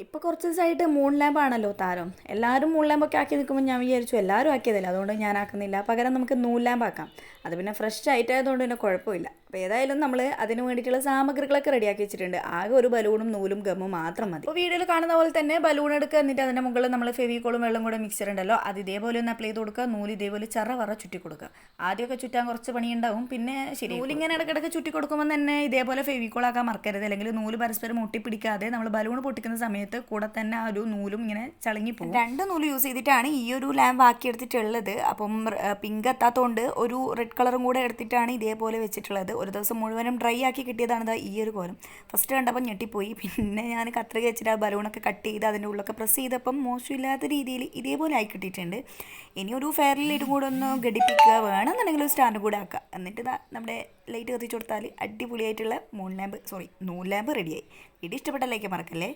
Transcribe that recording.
ഇപ്പോൾ കുറച്ച് ദിവസമായിട്ട് മൂൺ ലാമ്പാണല്ലോ താരം. എല്ലാവരും മൂൺ ലാമ്പൊക്കെ ആക്കി നിൽക്കുമ്പോൾ ഞാൻ വിചാരിച്ചു എല്ലാവരും ആക്കിയതല്ല, അതുകൊണ്ട് ഞാൻ ആക്കുന്നില്ല. പകരം നമുക്ക് നൂൽ ലാമ്പ് ആക്കാം. അത് പിന്നെ ഫ്രഷ് ആയിട്ടായതുകൊണ്ട് പിന്നെ കുഴപ്പമില്ല. അപ്പോൾ ഏതായാലും നമ്മൾ അതിന് വേണ്ടിയിട്ടുള്ള സാമഗ്രികളൊക്കെ റെഡിയാക്കി വെച്ചിട്ടുണ്ട്. ആകെ ഒരു ബലൂണും നൂലും ഗമ്മും മാത്രം മതി. അപ്പോൾ വീഡിയോയിൽ കാണുന്ന പോലെ തന്നെ ബലൂൺ എടുക്കുക, എന്നിട്ട് അതിൻ്റെ മുകളിൽ നമ്മൾ ഫെവിക്കോളും വെള്ളം കൂടെ മിക്സർ ഉണ്ടല്ലോ അത് ഇതേപോലെ ഒന്ന് അപ്ലൈ ചെയ്ത് കൊടുക്കുക. നൂല് ഇതേപോലെ ചറ ചുറ്റി കൊടുക്കുക. ആദ്യമൊക്കെ ചുറ്റാൻ കുറച്ച് പണിയുണ്ടാവും, പിന്നെ ശരി നൂലിങ്ങനെ ഇടയ്ക്കിടയ്ക്ക് ചുറ്റി കൊടുക്കുമ്പോൾ തന്നെ ഇതേപോലെ ഫെവിക്കോളാക്കാൻ മറക്കരുത്. അല്ലെങ്കിൽ നൂല് പരസ്പരം ഒട്ടിപ്പിടിക്കാതെ നമ്മൾ ബലൂൺ പൊട്ടിക്കുന്ന സമയത്ത് കൂടെ തന്നെ ആ ഒരു നൂലും ഇങ്ങനെ ചളങ്ങി പോകും. 2 നൂല് യൂസ് ചെയ്തിട്ടാണ് ഈ ഒരു ലാമ്പ് ആക്കിയെടുത്തിട്ടുള്ളത്. അപ്പം പിങ്ക് എത്താത്തതുകൊണ്ട് ഒരു റെഡ് കളറും കൂടെ എടുത്തിട്ടാണ് ഇതേപോലെ വെച്ചിട്ടുള്ളത്. ഒരു ദിവസം മുഴുവനും ഡ്രൈ ആക്കി കിട്ടിയതാണ് ഈ ഒരു കോലം. ഫസ്റ്റ് കണ്ടപ്പോൾ ഞെട്ടിപ്പോയി. പിന്നെ ഞാൻ കത്രിക വെച്ചിട്ട് ആ ബലൂണൊക്കെ കട്ട് ചെയ്ത് അതിൻ്റെ ഉള്ളൊക്കെ പ്രസ് ചെയ്തപ്പം മോശമില്ലാത്ത രീതിയിൽ ഇതേപോലെ ആയി കിട്ടിയിട്ടുണ്ട്. ഇനി ഒരു ഫെയറിലും കൂടെ ഒന്ന് ഘടിപ്പിക്കുക, വേണമെന്നുണ്ടെങ്കിൽ ഒരു സ്റ്റാൻഡ് കൂടെ ആക്കുക. എന്നിട്ട് നമ്മുടെ ലൈറ്റ് കത്തിച്ചു കൊടുത്താൽ അടിപൊളിയായിട്ടുള്ള നൂൽ ലാമ്പ് റെഡിയായി. വീഡിയോ ഇഷ്ടപ്പെട്ട ലൈക്ക് മറക്കല്ലേ.